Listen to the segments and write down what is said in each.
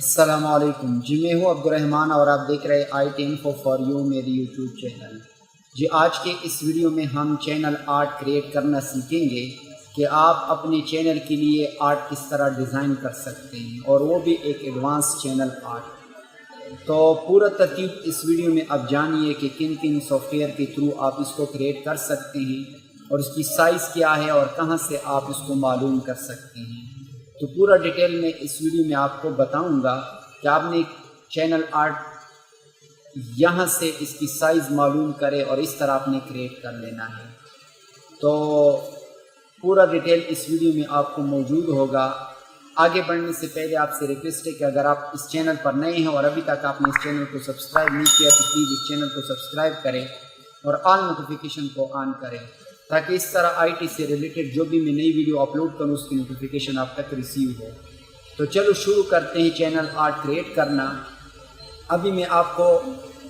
السلام علیکم جی، میں ہوں عبد الرحمن اور آپ دیکھ رہے I T info for you میری یوٹیوب چینل۔ جی آج کے اس ویڈیو میں ہم چینل آرٹ کریٹ کرنا سیکھیں گے کہ آپ اپنے چینل کے لیے آرٹ کس طرح ڈیزائن کر سکتے ہیں، اور وہ بھی ایک ایڈوانس چینل آرٹ۔ تو پورا ترتیب اس ویڈیو میں آپ جانیے کہ کن کن سافٹ ویئر کے تھرو آپ اس کو کریٹ کر سکتے ہیں، اور اس کی سائز کیا ہے اور کہاں سے آپ اس کو معلوم کر سکتے ہیں۔ تو پورا ڈیٹیل میں اس ویڈیو میں آپ کو بتاؤں گا کہ آپ نے چینل آرٹ یہاں سے اس کی سائز معلوم کرے اور اس طرح آپ نے کریٹ کر لینا ہے۔ تو پورا ڈیٹیل اس ویڈیو میں آپ کو موجود ہوگا۔ آگے بڑھنے سے پہلے آپ سے ریکویسٹ ہے کہ اگر آپ اس چینل پر نئے ہیں اور ابھی تک آپ نے اس چینل کو سبسکرائب نہیں کیا تو پلیز اس چینل کو سبسکرائب کریں اور آل نوٹیفیکیشن کو آن کریں، تاکہ اس طرح آئی ٹی سے ریلیٹڈ جو بھی میں نئی ویڈیو اپلوڈ کروں اس کی نوٹیفیکیشن آپ تک ریسیو ہو۔ تو چلو شروع کرتے ہیں چینل آرٹ کریٹ کرنا۔ ابھی میں آپ کو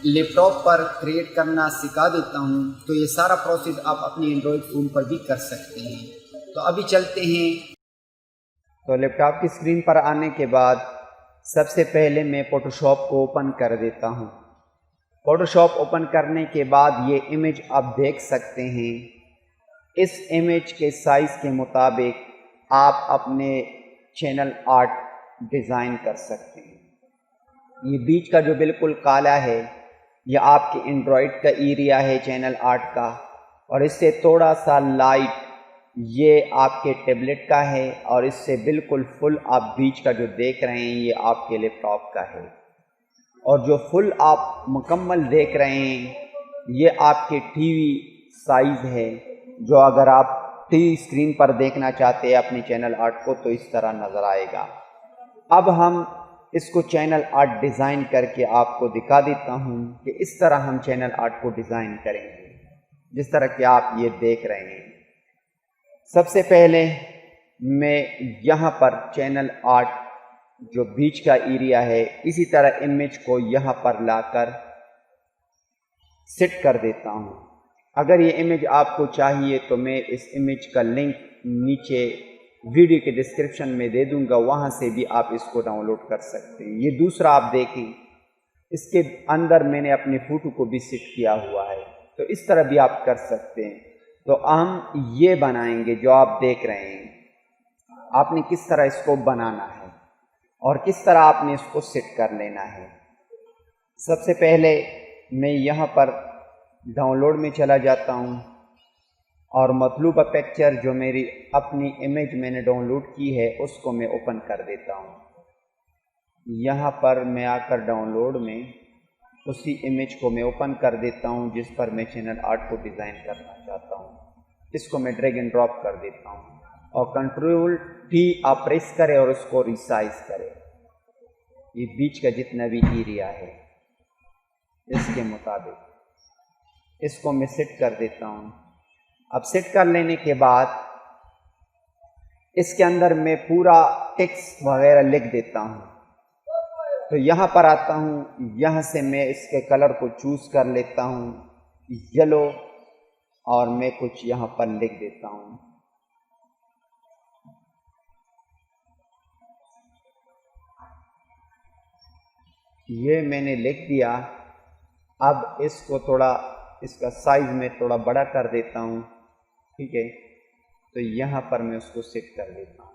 لیپ ٹاپ پر کریٹ کرنا سکھا دیتا ہوں، تو یہ سارا پروسیس آپ اپنی اینڈرائڈ فون پر بھی کر سکتے ہیں۔ تو ابھی چلتے ہیں۔ تو لیپ ٹاپ کی اسکرین پر آنے کے بعد سب سے پہلے میں فوٹو شاپ کو اوپن کر دیتا ہوں۔ فوٹو شاپ اوپن کرنے کے بعد یہ امیج آپ دیکھ سکتے ہیں۔ اس امیج کے سائز کے مطابق آپ اپنے چینل آرٹ ڈیزائن کر سکتے ہیں۔ یہ بیچ کا جو بالکل کالا ہے یہ آپ کے اینڈرائڈ کا ایریا ہے چینل آرٹ کا، اور اس سے تھوڑا سا لائٹ یہ آپ کے ٹیبلٹ کا ہے، اور اس سے بالکل فل آپ بیچ کا جو دیکھ رہے ہیں یہ آپ کے لیپ ٹاپ کا ہے، اور جو فل آپ مکمل دیکھ رہے ہیں یہ آپ کے ٹی وی سائز ہے، جو اگر آپ ٹی وی اسکرین پر دیکھنا چاہتے ہیں اپنے چینل آرٹ کو تو اس طرح نظر آئے گا۔ اب ہم اس کو چینل آرٹ ڈیزائن کر کے آپ کو دکھا دیتا ہوں کہ اس طرح ہم چینل آرٹ کو ڈیزائن کریں گے، جس طرح کہ آپ یہ دیکھ رہے ہیں۔ سب سے پہلے میں یہاں پر چینل آرٹ جو بیچ کا ایریا ہے اسی طرح امیج کو یہاں پر لا کر سیٹ کر دیتا ہوں۔ اگر یہ امیج آپ کو چاہیے تو میں اس امیج کا لنک نیچے ویڈیو کے ڈسکرپشن میں دے دوں گا، وہاں سے بھی آپ اس کو ڈاؤن لوڈ کر سکتے ہیں۔ یہ دوسرا آپ دیکھیں، اس کے اندر میں نے اپنے فوٹو کو بھی سیٹ کیا ہوا ہے، تو اس طرح بھی آپ کر سکتے ہیں۔ تو ہم یہ بنائیں گے جو آپ دیکھ رہے ہیں، آپ نے کس طرح اس کو بنانا ہے اور کس طرح آپ نے اس کو سیٹ کر لینا ہے۔ سب سے پہلے میں یہاں پر ڈاؤن لوڈ میں چلا جاتا ہوں، اور مطلوبہ پکچر جو میری اپنی امیج میں نے ڈاؤن لوڈ کی ہے اس کو میں اوپن کر دیتا ہوں۔ یہاں پر میں آ کر ڈاؤن لوڈ میں اسی امیج کو میں اوپن کر دیتا ہوں جس پر میں چینل آرٹ کو ڈیزائن کرنا چاہتا ہوں۔ اس کو میں ڈریگ اینڈ ڈراپ کر دیتا ہوں، اور کنٹرول ٹی آپ پریس کرے اور اس کو ریسائز کرے، یہ بیچ کا جتنا بھی ایریا ہے اس کے مطابق اس کو میں سیٹ کر دیتا ہوں۔ اب سیٹ کر لینے کے بعد اس کے اندر میں پورا ٹیکسٹ وغیرہ لکھ دیتا ہوں۔ تو یہاں پر آتا ہوں، یہاں سے میں اس کے کلر کو چوز کر لیتا ہوں یلو، اور میں کچھ یہاں پر لکھ دیتا ہوں۔ یہ میں نے لکھ دیا۔ اب اس کو تھوڑا اس کا سائز میں تھوڑا بڑا کر دیتا ہوں، ٹھیک ہے؟ تو یہاں پر میں اس کو سیٹ کر دیتا ہوں۔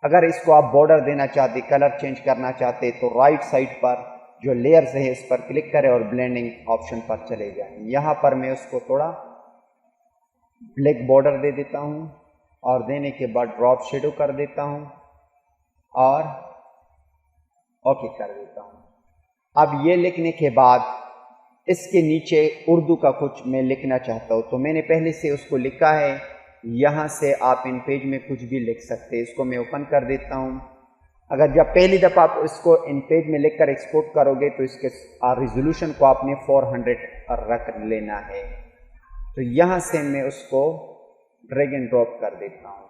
اگر اس کو آپ بارڈر دینا چاہتے، کلر چینج کرنا چاہتے تو رائٹ سائڈ پر جو لیئرز ہے اس پر کلک کریں اور بلینڈنگ آپشن پر چلے جائیں۔ یہاں پر میں اس کو تھوڑا بلیک بارڈر دے دیتا ہوں، اور دینے کے بعد ڈراپ شیڈو کر دیتا ہوں اور اوکے کر دیتا ہوں۔ اب یہ لکھنے کے بعد اس کے نیچے اردو کا کچھ میں لکھنا چاہتا ہوں، تو میں نے پہلے سے اس کو لکھا ہے، یہاں سے آپ ان پیج میں کچھ بھی لکھ سکتے ہیں۔ اس کو میں اوپن کر دیتا ہوں۔ اگر جب پہلی دفعہ آپ اس کو ان پیج میں لکھ کر ایکسپورٹ کرو گے تو اس کے ریزولوشن کو آپ نے 400 رکھ لینا ہے۔ تو یہاں سے میں اس کو ڈریگ اینڈ ڈراپ کر دیتا ہوں،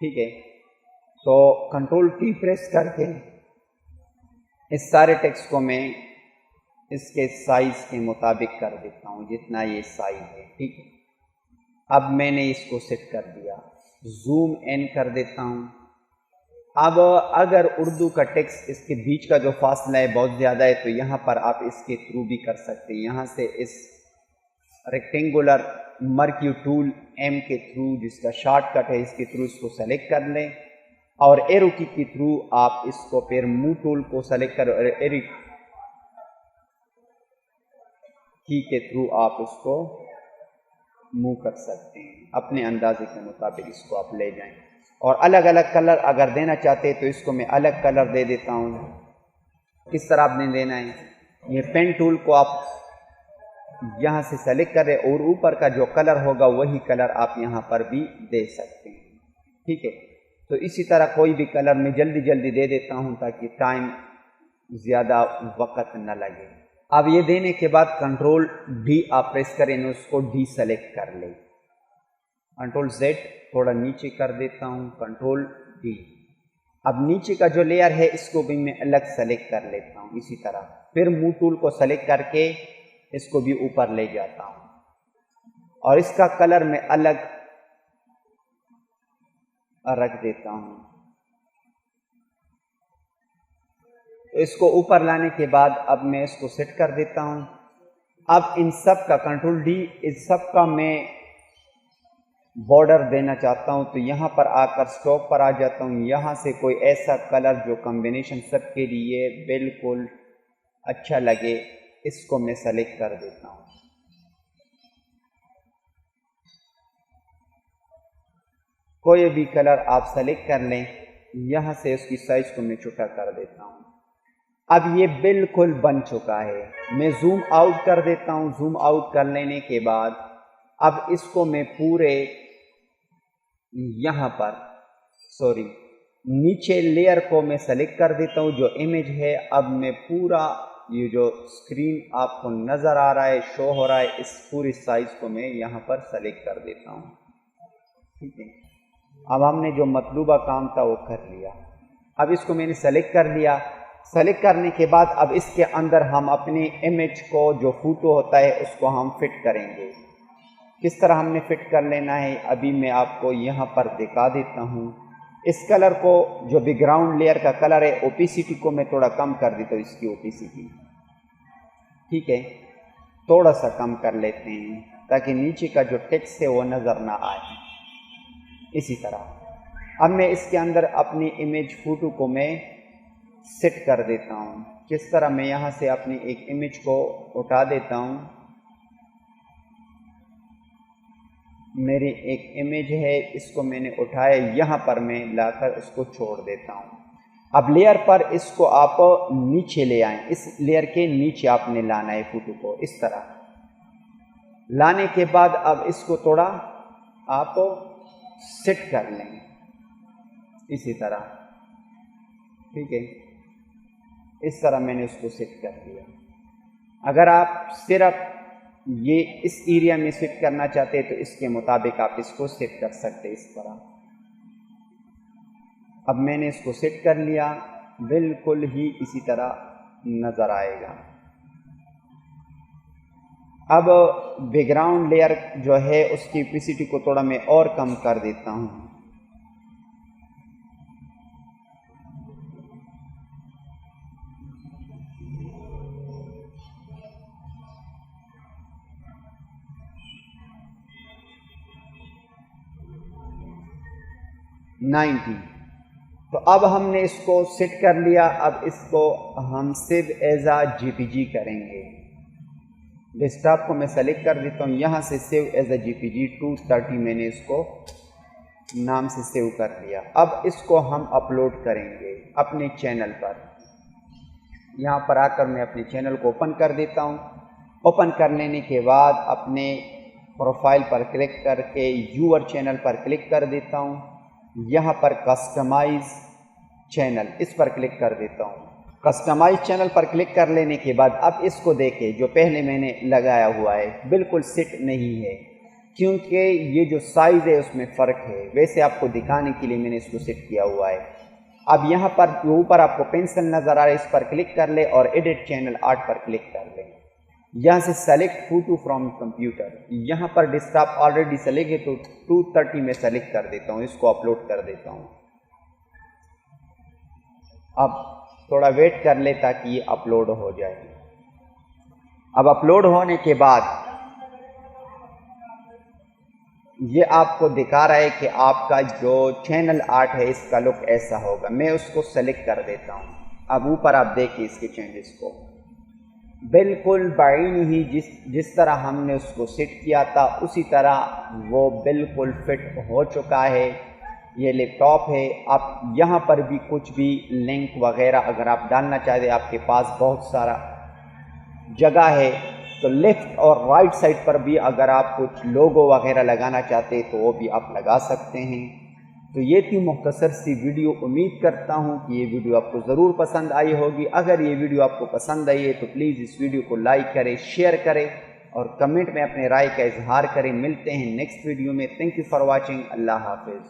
ٹھیک ہے؟ تو کنٹرول ٹی پریس کر کے اس سارے ٹیکسٹ کو میں اس کے سائز کے مطابق کر دیتا ہوں جتنا یہ سائز ہے، ٹھیک ہے؟ اب میں نے اس کو سیٹ کر دیا، زوم ان کر دیتا ہوں، اب اگر اردو کا ٹیکسٹ اس کے بیچ کا جو فاصلہ ہے بہت زیادہ ہے تو یہاں پر آپ اس کے تھرو بھی کر سکتے ہیں. یہاں سے اس ریکٹینگولر مرکیو ٹول ایم کے تھرو جس کا شارٹ کٹ ہے اس کے تھرو اس کو سلیکٹ کر لیں اور ایرو کی کے تھرو آپ اس کو پھر موو ٹول کو سلیکٹ کر اور ایرو کی کے تھرو آپ اس کو موو کر سکتے ہیں. اپنے اندازے کے مطابق اس کو آپ لے جائیں. اور الگ الگ کلر اگر دینا چاہتے ہیں تو اس کو میں الگ کلر دے دیتا ہوں. کس طرح آپ نے دینا ہے؟ یہ پین ٹول کو آپ یہاں سے سلیکٹ کریں اور اوپر کا جو کلر ہوگا وہی کلر آپ یہاں پر بھی دے سکتے ہیں. ٹھیک ہے. تو اسی طرح کوئی بھی کلر میں جلدی جلدی دے دیتا ہوں تاکہ ٹائم زیادہ وقت نہ لگے. اب یہ دینے کے بعد کنٹرول ڈی آپ پریس کریں اس کو ڈی سلیکٹ کر لیں. کنٹرول زیڈ تھوڑا نیچے کر دیتا ہوں, کنٹرول ڈی. اب نیچے کا جو لیئر ہے اس کو بھی میں الگ سلیکٹ کر لیتا ہوں. اسی طرح پھر موو ٹول کو سلیکٹ کر کے اس کو بھی اوپر لے جاتا ہوں اور اس کا کلر میں الگ رکھ دیتا ہوں. اس کو اوپر لانے کے بعد اب میں اس کو سیٹ کر دیتا ہوں. اب ان سب کا کنٹرول ڈی اس سب کا میں بارڈر دینا چاہتا ہوں تو یہاں پر آ کر اسٹاک پر آ جاتا ہوں. یہاں سے کوئی ایسا کلر جو کمبینیشن سب کے لیے بالکل اچھا لگے اس کو میں سلیکٹ کر دیتا ہوں. کوئی بھی کلر آپ سلیکٹ کر لیں. یہاں سے اس کی سائز کو میں چھوٹا کر دیتا ہوں. اب یہ بالکل بن چکا ہے. میں زوم آؤٹ کر دیتا ہوں. زوم آؤٹ کر لینے کے بعد اب اس کو میں پورے یہاں پر نیچے لیئر کو میں سلیکٹ کر دیتا ہوں جو امیج ہے. اب میں پورا یہ جو اسکرین آپ کو نظر آ رہا ہے شو ہو رہا ہے اس پوری سائز کو میں یہاں پر سلیکٹ کر دیتا ہوں. ٹھیک ہے. اب ہم نے جو مطلوبہ کام تھا وہ کر لیا. اب اس کو میں نے سلیکٹ کر لیا. سلیکٹ کرنے کے بعد اب اس کے اندر ہم اپنے امیج کو جو فوٹو ہوتا ہے اس کو ہم فٹ کریں گے. کس طرح ہم نے فٹ کر لینا ہے ابھی میں آپ کو یہاں پر دکھا دیتا ہوں. اس کلر کو جو بیک گراؤنڈ لیئر کا کلر ہے اوپیسٹی کو میں تھوڑا کم کر دیتا ہوں. اس کی اوپیسٹی ٹھیک ہے تھوڑا سا کم کر لیتے ہیں تاکہ نیچے کا جو ٹیکسٹ ہے وہ نظر نہ آئے. اسی طرح اب میں اس کے اندر اپنی امیج فوٹو کو میں سیٹ کر دیتا ہوں. کس طرح میں یہاں سے اپنی ایک امیج کو اٹھا دیتا ہوں. میری ایک امیج ہے اس کو میں نے اٹھایا یہاں پر میں لا کر اس کو چھوڑ دیتا ہوں. اب لیئر پر اس کو آپ نیچے لے آئیں. اس لیئر کے نیچے آپ نے لانا ہے فوٹو کو. اس طرح لانے کے بعد اب اس کو تھوڑا آپ سیٹ کر لیں. اسی طرح ٹھیک ہے. اس طرح میں نے اس کو سیٹ کر دیا. اگر آپ صرف یہ اس ایریا میں سیٹ کرنا چاہتے ہیں تو اس کے مطابق آپ اس کو سیٹ کر سکتے اس طرح. اب میں نے اس کو سیٹ کر لیا. بالکل ہی اسی طرح نظر آئے گا. اب بیک گراؤنڈ لیئر جو ہے اس کی اوپیسٹی کو تھوڑا میں اور کم کر دیتا ہوں. تو اب ہم نے اس کو سیٹ کر لیا. اب اس کو ہم سیو ایز اے جی پی جی کریں گے. ڈیسک ٹاپ کو میں سلیکٹ کر دیتا ہوں. یہاں سے سیو ایز اے جی پی جی 230 میں نے اس کو نام سے سیو کر لیا. اب اس کو ہم اپلوڈ کریں گے اپنے چینل پر. یہاں پر آ کر میں اپنے چینل کو اوپن کر دیتا ہوں. اوپن کر لینے کے بعد اپنے پروفائل پر کلک کر کے یور چینل پر کلک کر دیتا ہوں. یہاں پر کسٹمائز چینل اس پر کلک کر دیتا ہوں. کسٹمائز چینل پر کلک کر لینے کے بعد اب اس کو دیکھیں جو پہلے میں نے لگایا ہوا ہے بالکل سیٹ نہیں ہے کیونکہ یہ جو سائز ہے اس میں فرق ہے. ویسے آپ کو دکھانے کے لیے میں نے اس کو سیٹ کیا ہوا ہے. اب یہاں پر اوپر آپ کو پینسل نظر آ رہا ہے اس پر کلک کر لیں اور ایڈٹ چینل آرٹ پر کلک کر لیں. یہاں سے سلیکٹ فوٹو فرام کمپیوٹر. یہاں پر ڈیسک ٹاپ آلریڈی سلیکٹ ہے تو 230 میں سلیکٹ کر دیتا ہوں. اس کو اپلوڈ کر دیتا ہوں. اب تھوڑا ویٹ کر لے تاکہ یہ اپلوڈ ہو جائے۔ اب اپلوڈ ہونے کے بعد یہ آپ کو دکھا رہا ہے کہ آپ کا جو چینل آرٹ ہے اس کا لک ایسا ہوگا۔ میں اس کو سلیکٹ کر دیتا ہوں۔ اب اوپر آپ دیکھیں اس کے چینجز کو، بالکل بعینی ہی جس طرح ہم نے اس کو سیٹ کیا تھا اسی طرح وہ بالکل فٹ ہو چکا ہے۔ یہ لیپ ٹاپ ہے۔ آپ یہاں پر بھی کچھ بھی لنک وغیرہ اگر آپ ڈالنا چاہتے، آپ کے پاس بہت سارا جگہ ہے، تو لیفٹ اور رائٹ سائڈ پر بھی اگر آپ کچھ لوگو وغیرہ لگانا چاہتے تو وہ بھی آپ لگا سکتے ہیں۔ تو یہ تھی مختصر سی ویڈیو۔ امید کرتا ہوں کہ یہ ویڈیو آپ کو ضرور پسند آئی ہوگی۔ اگر یہ ویڈیو آپ کو پسند آئی ہے تو پلیز اس ویڈیو کو لائک کریں، شیئر کریں اور کمنٹ میں اپنے رائے کا اظہار کریں۔ ملتے ہیں نیکسٹ ویڈیو میں۔ Thank you for watching. اللہ حافظ۔